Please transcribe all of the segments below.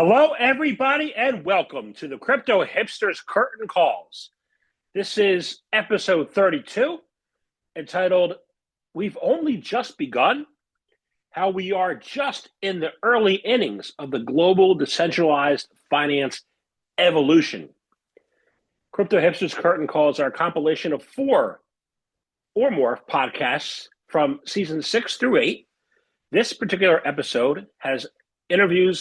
Hello, everybody, and welcome to the Crypto Hipsters Curtain Calls. This is episode 32, entitled We've Only Just Begun, How We Are Just in the Early Innings of the Global Decentralized Finance Evolution. Crypto Hipsters Curtain Calls are a compilation of 4 or more podcasts from season 6 through 8. This particular episode has interview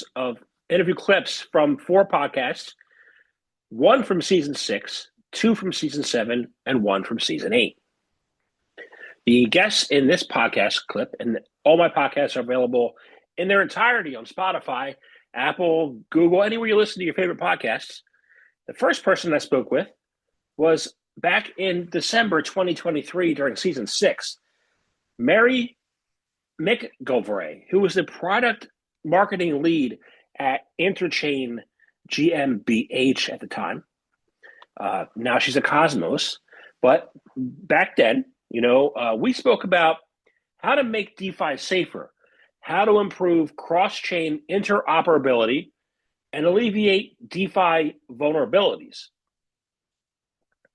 clips from 4 podcasts, 1 from season 6, 2 from season 7, and 1 from season 8. The guests in this podcast clip, and all my podcasts are available in their entirety on Spotify, Apple, Google, anywhere you listen to your favorite podcasts. The first person I spoke with was back in December 2023 during season 6, Mary McGilvray, who was the product marketing lead at Interchain GmbH at the time. Now she's a Cosmos, but back then, we spoke about how to make DeFi safer, how to improve cross-chain interoperability, and alleviate DeFi vulnerabilities.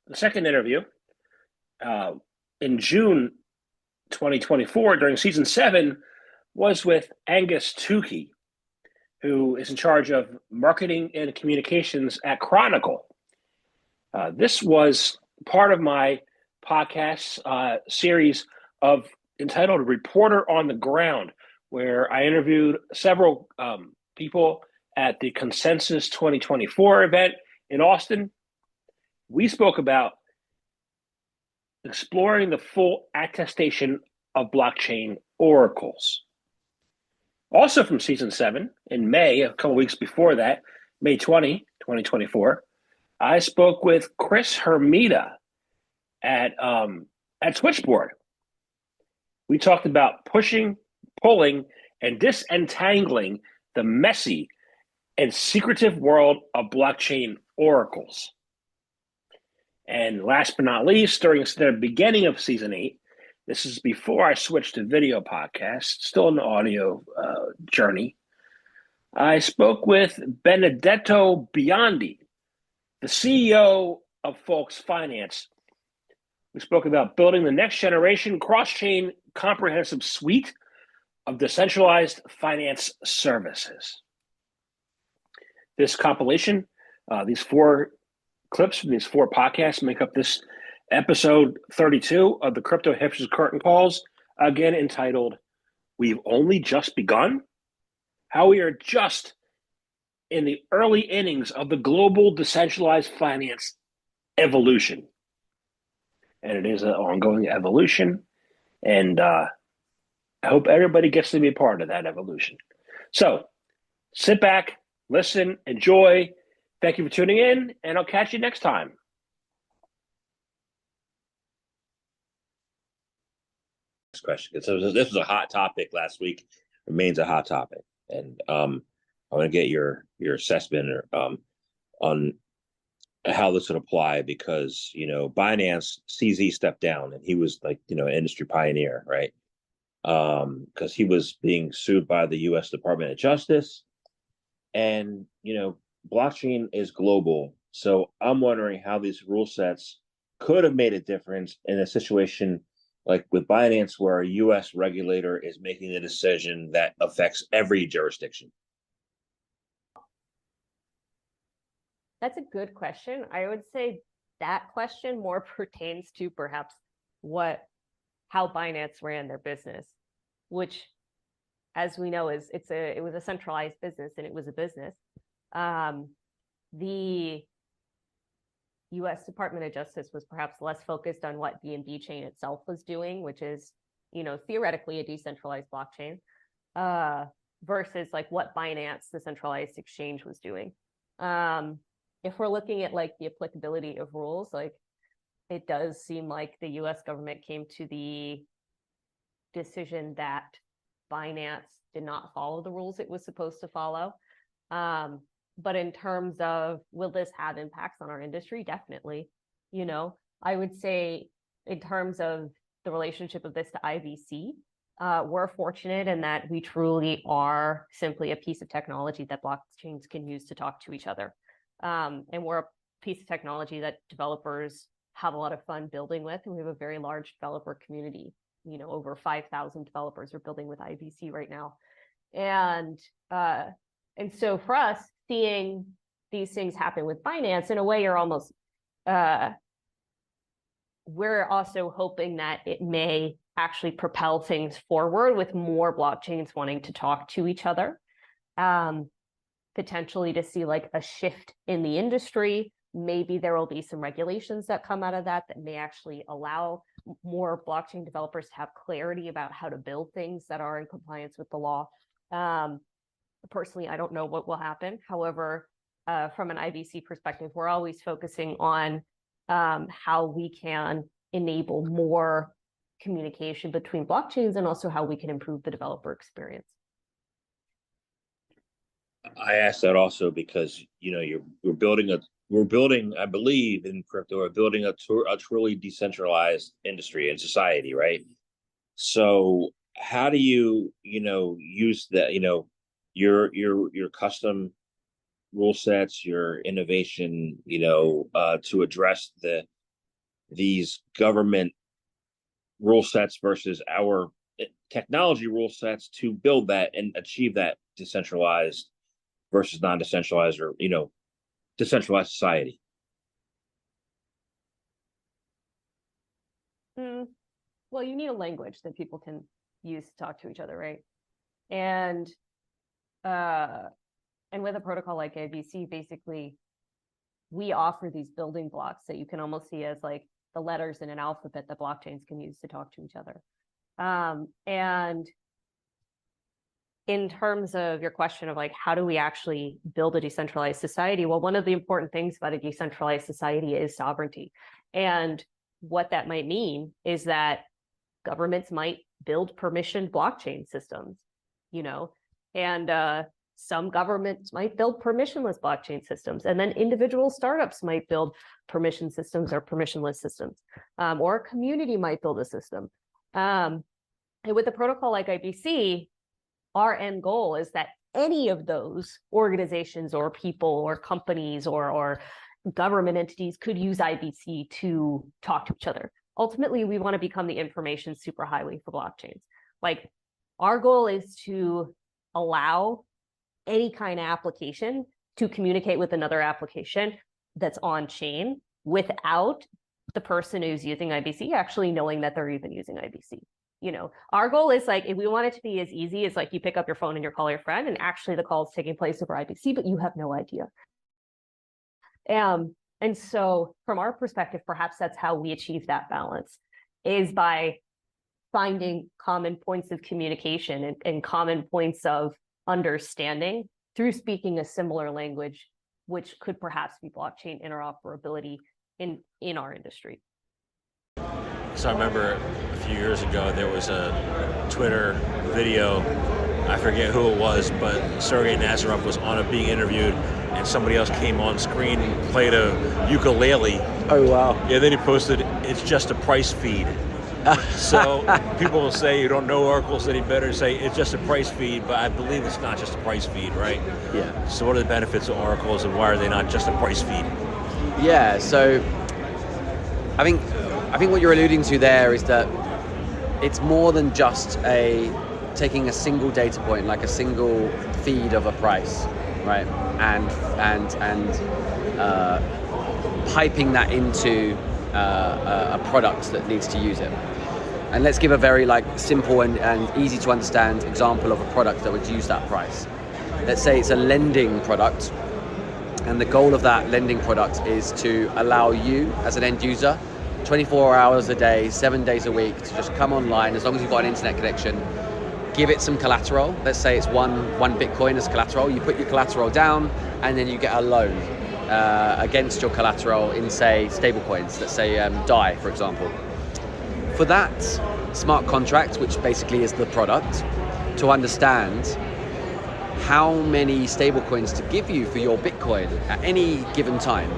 The second interview in June 2024 during season 7 was with Angus Tookey, who is in charge of marketing and communications at Chronicle. This was part of my podcast series entitled Reporter on the Ground, where I interviewed several people at the Consensus 2024 event in Austin. We spoke about exploring the full attestation of blockchain oracles. Also from season 7, in May, a couple weeks before that, May 20, 2024, I spoke with Chris Hermida at Switchboard. We talked about pushing, pulling, and disentangling the messy and secretive world of blockchain oracles. And last but not least, during the beginning of season 8, this is before I switched to video podcast, still an audio journey, I spoke with Benedetto Biondi, the CEO of Folks Finance. We spoke about building the next generation cross-chain comprehensive suite of decentralized finance services. This compilation, these 4 clips from these 4 podcasts make up this episode 32 of the Crypto Hipsters Curtain Calls, again entitled, We've Only Just Begun, How We Are Just in the Early Innings of the Global Decentralized Finance Evolution. And it is an ongoing evolution, and I hope everybody gets to be a part of that evolution. So sit back, listen, enjoy. Thank you for tuning in, and I'll catch you next time. Question. So this was a hot topic last week, remains a hot topic, and I want to get your assessment on how this would apply, because Binance CZ stepped down, and he was like an industry pioneer, right? Because he was being sued by the U.S. Department of Justice, and blockchain is global, so I'm wondering how these rule sets could have made a difference in a situation like with Binance, where a U.S. regulator is making a decision that affects every jurisdiction. That's a good question. I would say that question more pertains to perhaps how Binance ran their business, which, as we know, it was a centralized business, and it was a business. The U.S. Department of Justice was perhaps less focused on what BNB chain itself was doing, which is, theoretically a decentralized blockchain, versus like what Binance, the centralized exchange, was doing. If we're looking at like the applicability of rules, like it does seem like the U.S. government came to the decision that Binance did not follow the rules it was supposed to follow. But in terms of, will this have impacts on our industry? Definitely. I would say in terms of the relationship of this to IBC, We're fortunate in that we truly are simply a piece of technology that blockchains can use to talk to each other. And we're a piece of technology that developers have a lot of fun building with, and we have a very large developer community. Over 5,000 developers are building with IBC right now. And so for us, seeing these things happen with finance, in a way, you're almost, we're also hoping that it may actually propel things forward with more blockchains wanting to talk to each other, potentially to see like a shift in the industry. Maybe there will be some regulations that come out of that may actually allow more blockchain developers to have clarity about how to build things that are in compliance with the law. Personally, I don't know what will happen. However, from an IBC perspective, we're always focusing on how we can enable more communication between blockchains and also how we can improve the developer experience. I asked that also because we're building, I believe in crypto, we're building a truly decentralized industry and society, right? So how do you use that, your custom rule sets, your innovation, to address these government rule sets versus our technology rule sets to build that and achieve that decentralized versus non-decentralized, or decentralized society? Well, you need a language that people can use to talk to each other, right? And with a protocol like IBC, basically, we offer these building blocks that you can almost see as like the letters in an alphabet that blockchains can use to talk to each other. And in terms of your question of like, how do we actually build a decentralized society? Well, one of the important things about a decentralized society is sovereignty. And what that might mean is that governments might build permissioned blockchain systems, and some governments might build permissionless blockchain systems, and then individual startups might build permission systems or permissionless systems, or a community might build a system. And with a protocol like IBC, our end goal is that any of those organizations or people or companies or government entities could use IBC to talk to each other. Ultimately, we want to become the information superhighway for blockchains. Like, our goal is to allow any kind of application to communicate with another application that's on chain without the person who's using IBC actually knowing that they're even using IBC. Our goal is like, if we want it to be as easy as like you pick up your phone and you call your friend and actually the call is taking place over IBC, but you have no idea. And so from our perspective, perhaps that's how we achieve that balance, is by finding common points of communication and common points of understanding through speaking a similar language, which could perhaps be blockchain interoperability in our industry. So I remember a few years ago, there was a Twitter video, I forget who it was, but Sergey Nazarov was on it being interviewed, and somebody else came on screen and played a ukulele. Oh, wow. Yeah, then he posted, "It's just a price feed." So people will say, you don't know oracles any better, say it's just a price feed, but I believe it's not just a price feed, right? Yeah. So what are the benefits of oracles, and why are they not just a price feed? Yeah, so I think what you're alluding to there is that it's more than just taking a single data point, like a single feed of a price, right? And piping that into a product that needs to use it. And let's give a very simple and easy to understand example of a product that would use that price. Let's say it's a lending product, and the goal of that lending product is to allow you as an end user 24 hours a day, 7 days a week to just come online, as long as you've got an internet connection, give it some collateral. Let's say it's one Bitcoin as collateral. You put your collateral down and then you get a loan against your collateral in, say, stablecoins. Let's say DAI, for example. For that smart contract, which basically is the product, to understand how many stablecoins to give you for your Bitcoin at any given time,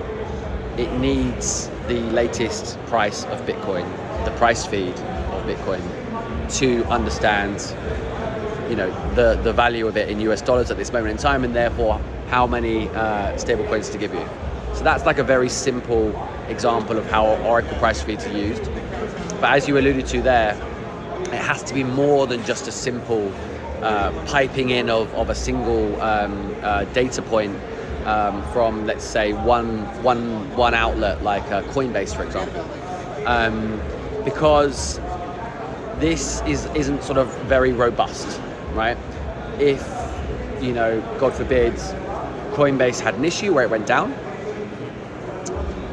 it needs the latest price of Bitcoin, the price feed of Bitcoin. to understand, the value of it in US dollars at this moment in time, and therefore how many stable coins to give you. So that's like a very simple example of how Oracle price feeds are used. But as you alluded to there, it has to be more than just a simple piping in of a single data point from, let's say, one outlet like Coinbase, for example, because this isn't sort of very robust, right? If, God forbid, Coinbase had an issue where it went down,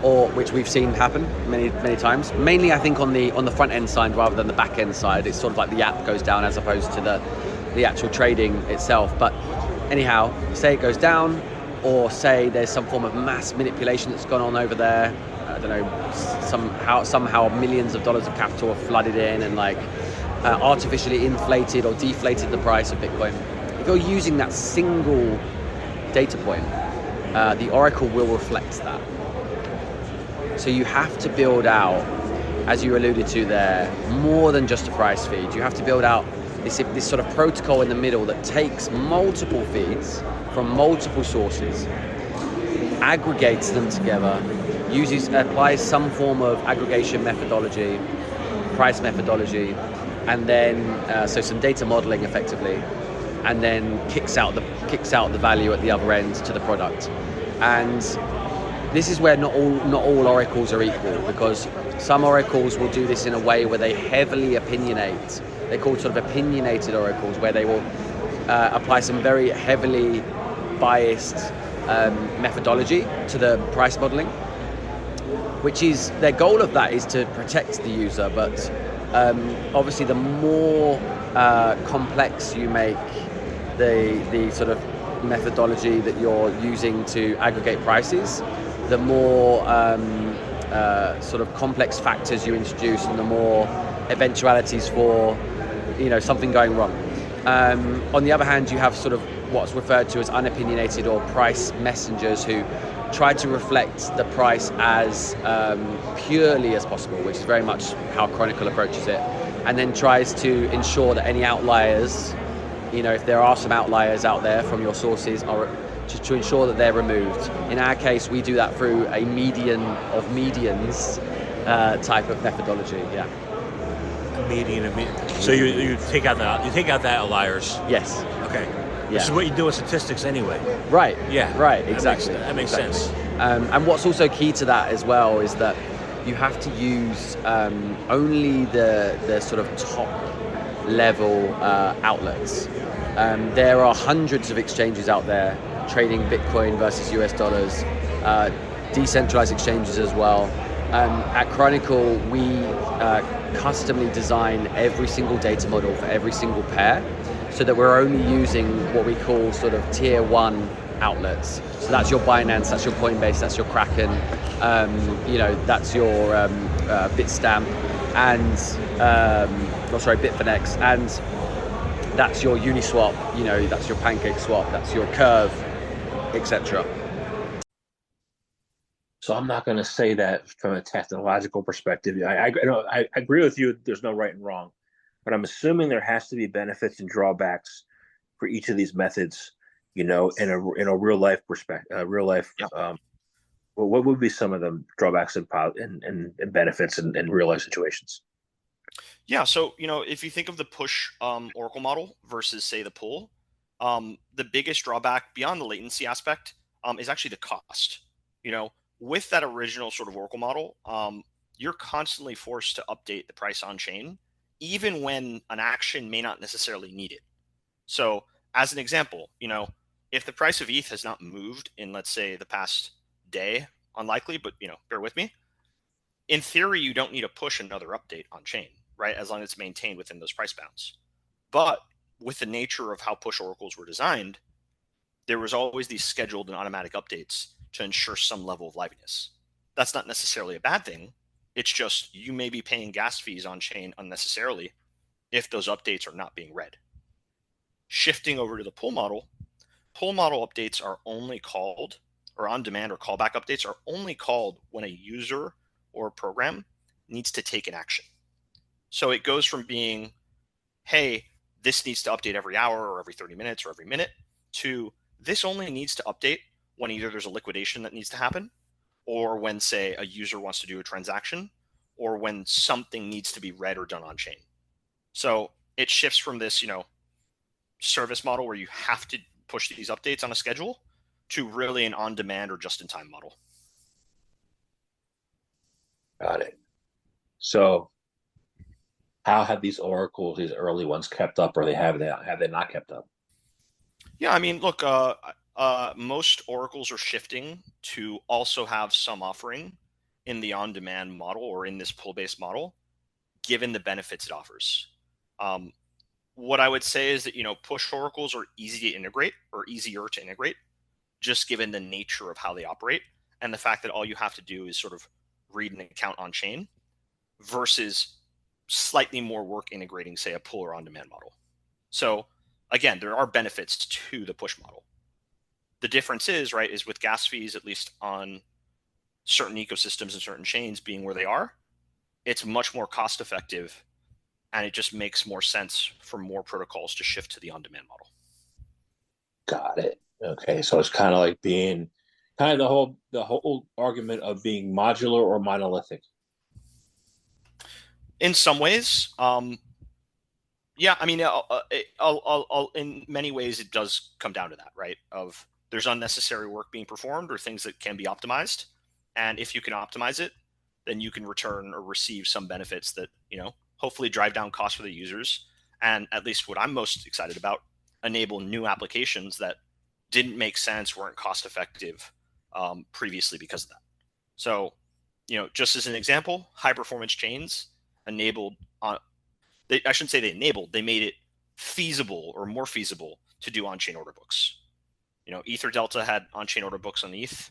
or which we've seen happen many times. Mainly, I think on the front end side rather than the back end side. It's sort of like the app goes down as opposed to the actual trading itself. But anyhow, say it goes down, or say there's some form of mass manipulation that's gone on over there. I don't know, somehow millions of dollars of capital are flooded in and artificially inflated or deflated the price of Bitcoin. If you're using that single data point, the Oracle will reflect that. So you have to build out, as you alluded to there, more than just a price feed. You have to build out this sort of protocol in the middle that takes multiple feeds from multiple sources, aggregates them together, applies some form of aggregation methodology, price methodology, and then so some data modeling effectively, and then kicks out the value at the other end to the product. And this is where not all oracles are equal, because some oracles will do this in a way where they heavily opinionate. They're called sort of opinionated oracles, where they will apply some very heavily biased methodology to the price modeling, which is their goal of that is to protect the user. But obviously, the more complex you make the sort of methodology that you're using to aggregate prices, the more sort of complex factors you introduce, and the more eventualities for something going wrong. On the other hand, you have sort of what's referred to as unopinionated or price messengers, who try to reflect the price as purely as possible, which is very much how Chronicle approaches it, and then tries to ensure that any outliers, if there are some outliers out there from your sources, are to ensure that they're removed. In our case, we do that through a median of medians type of methodology. Yeah. Median. So you take out the outliers. Yes. Okay. Yeah. This is what you do with statistics anyway. Right. Yeah. Right. Exactly. That makes sense. And what's also key to that as well is that you have to use only the sort of top level outlets. There are hundreds of exchanges out there trading Bitcoin versus US dollars, decentralized exchanges as well. At Chronicle, we customly design every single data model for every single pair, so that we're only using what we call sort of tier one outlets. So that's your Binance, that's your Coinbase, that's your Kraken, that's your Bitstamp, and Bitfinex, and that's your Uniswap, that's your PancakeSwap, that's your Curve, etc. So I'm not going to say that from a technological perspective. I agree with you. There's no right and wrong, but I'm assuming there has to be benefits and drawbacks for each of these methods. In a real life perspective, Yeah. What would be some of the drawbacks and benefits in real life situations? Yeah, so if you think of the push Oracle model versus say the pull, the biggest drawback beyond the latency aspect is actually the cost. With that original sort of Oracle model, you're constantly forced to update the price on chain, even when an action may not necessarily need it. So as an example, if the price of ETH has not moved in, let's say, the past day, unlikely, but bear with me. In theory, you don't need to push another update on chain, right? As long as it's maintained within those price bounds. But with the nature of how push oracles were designed, there was always these scheduled and automatic updates to ensure some level of liveness. That's not necessarily a bad thing. It's just you may be paying gas fees on chain unnecessarily if those updates are not being read. Shifting over to the pull model updates are only called, or on demand or callback updates are only called when a user or a program needs to take an action. So it goes from being hey, this needs to update every hour or every 30 minutes or every minute, to this only needs to update when either there's a liquidation that needs to happen, or when, say, a user wants to do a transaction, or when something needs to be read or done on chain. So it shifts from this, service model where you have to push these updates on a schedule to really an on-demand or just-in-time model. Got it. So how have these oracles, these early ones, kept up, or have they not kept up? Yeah, I mean, look, most oracles are shifting to also have some offering in the on-demand model or in this pull-based model, given the benefits it offers. What I would say is that, push oracles are easy to integrate, or easier to integrate, just given the nature of how they operate and the fact that all you have to do is sort of read an account on chain, versus slightly more work integrating, say, a pull or on-demand model. So again, there are benefits to the push model. The difference is, right, is with gas fees, at least on certain ecosystems and certain chains being where they are, it's much more cost effective, and it just makes more sense for more protocols to shift to the on-demand model. Got it. Okay, so it's kind of like being kind of the whole argument of being modular or monolithic. In some ways, yeah, I mean, in many ways, it does come down to that, right? Of there's unnecessary work being performed or things that can be optimized, and if you can optimize it, then you can return or receive some benefits that hopefully drive down costs for the users, and at least what I'm most excited about, enable new applications that didn't make sense, weren't cost effective previously because of that. So, just as an example, high performance chains enabled I shouldn't say they enabled, they made it feasible or more feasible to do on-chain order books. Ether Delta had on-chain order books on ETH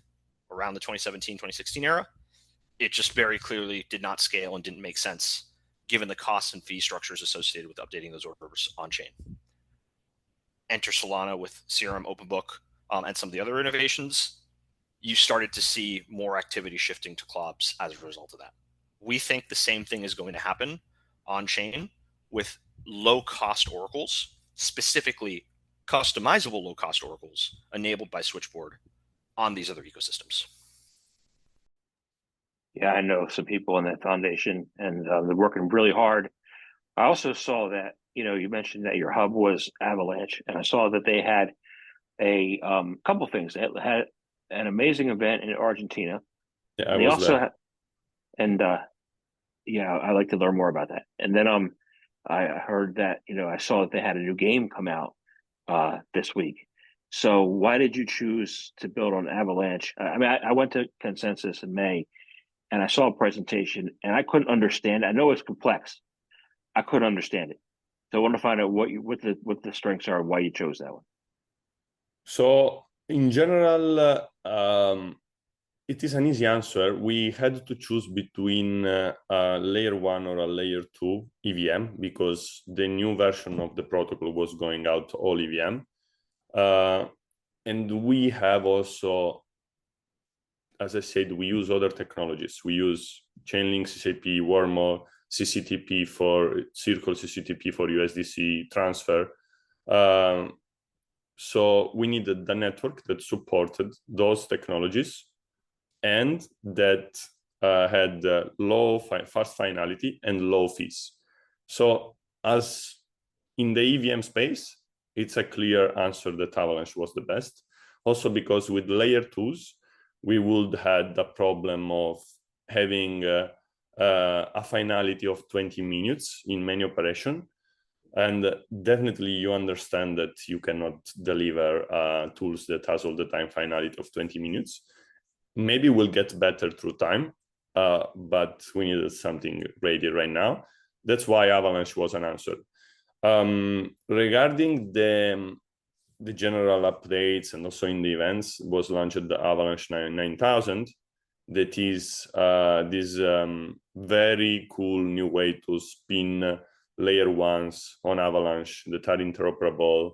around the 2017, 2016 era. It just very clearly did not scale and didn't make sense given the costs and fee structures associated with updating those orders on-chain. Enter Solana with Serum, OpenBook, and some of the other innovations. You started to see more activity shifting to clubs as a result of that. We think the same thing is going to happen on-chain with low-cost oracles, specifically customizable low-cost oracles enabled by Switchboard on these other ecosystems. Yeah, I know some people in that foundation, and they're working really hard. I also saw that, you mentioned that your hub was Avalanche, and I saw that they had a couple things. They had an amazing event in Argentina. Yeah, They also had, and yeah, I'd like to learn more about that. And then I heard that, I saw that they had a new game come out this week. So why did you choose to build on Avalanche? I mean, I went to Consensus in May, and I saw a presentation, and I couldn't understand. I know it's complex. I couldn't understand it. So I want to find out what the strengths are and why you chose that one. So in general, it is an easy answer. We had to choose between a layer 1 or a layer 2 EVM because the new version of the protocol was going out all EVM. And we have also, as I said, we use other technologies. We use Chainlink, CCP, Wormhole, CCTP for Circle, CCTP for USDC transfer. So we needed the network that supported those technologies and that had fast finality and low fees. So as in the EVM space, it's a clear answer that Avalanche was the best. Also because with layer 2s, we would have the problem of having a finality of 20 minutes in many operation. And definitely you understand that you cannot deliver tools that has all the time finality of 20 minutes. Maybe we'll get better through time, but we needed something ready right now. That's why Avalanche was an answer. Regarding the general updates and also in the events, was launched the Avalanche 9000. That is this very cool new way to spin layer 1s on Avalanche that are interoperable,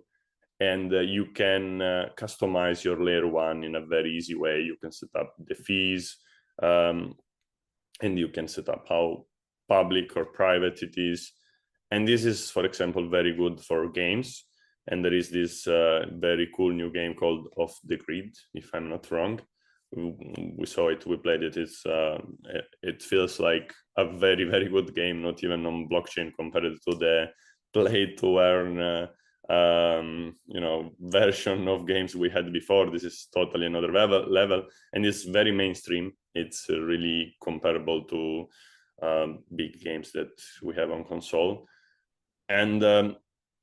and you can customize your layer 1 in a very easy way. You can set up the fees, and you can set up how public or private it is. And this is, for example, very good for games. And there is this very cool new game called Off the Grid, if I'm not wrong. We saw it, we played it. It feels like a very, very good game, not even on blockchain compared to the play to earn version of games we had before. This is totally another level, and it's very mainstream. It's really comparable to big games that we have on console. And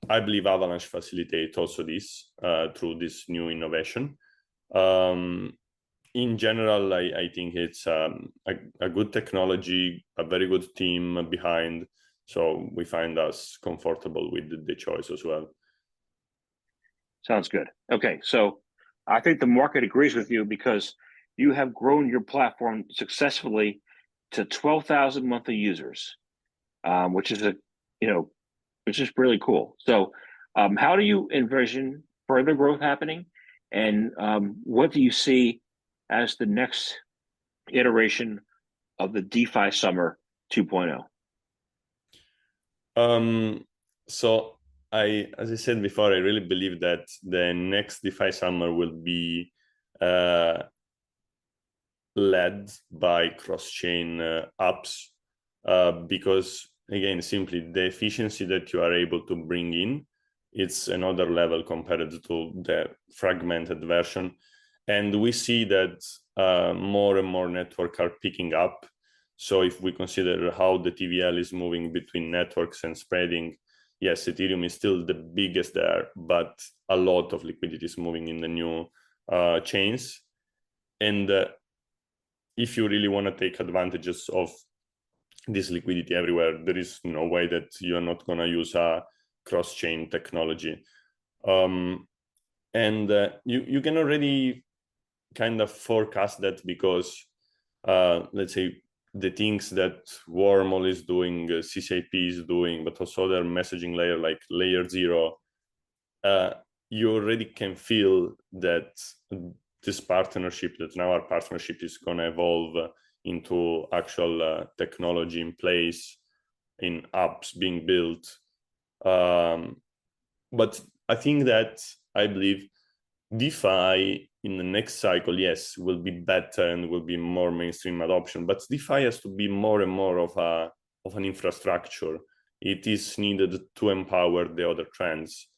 I believe Avalanche facilitates also this through this new innovation. In general, I think it's a good technology, a very good team behind. So we find us comfortable with the choice as well. Sounds good. Okay, so I think the market agrees with you because you have grown your platform successfully to 12,000 monthly users, which is really cool. So, how do you envision further growth happening, and what do you see as the next iteration of the DeFi Summer 2.0? So as I said before, I really believe that the next DeFi Summer will be led by cross-chain apps because, again, simply the efficiency that you are able to bring in, it's another level compared to the fragmented version. And we see that more and more networks are picking up. So if we consider how the TVL is moving between networks and spreading, yes, Ethereum is still the biggest there, but a lot of liquidity is moving in the new chains. And if you really want to take advantages of this liquidity everywhere, there is no way that you're not going to use a cross-chain technology. And you can already kind of forecast that because, let's say, the things that Wormhole is doing, CCIP is doing, but also their messaging layer like layer 0, you already can feel that this partnership, that now our partnership is going to evolve into actual technology in place, in apps being built. But I think that I believe DeFi in the next cycle, yes, will be better and will be more mainstream adoption. But DeFi has to be more and more of an infrastructure. It is needed to empower the other trends.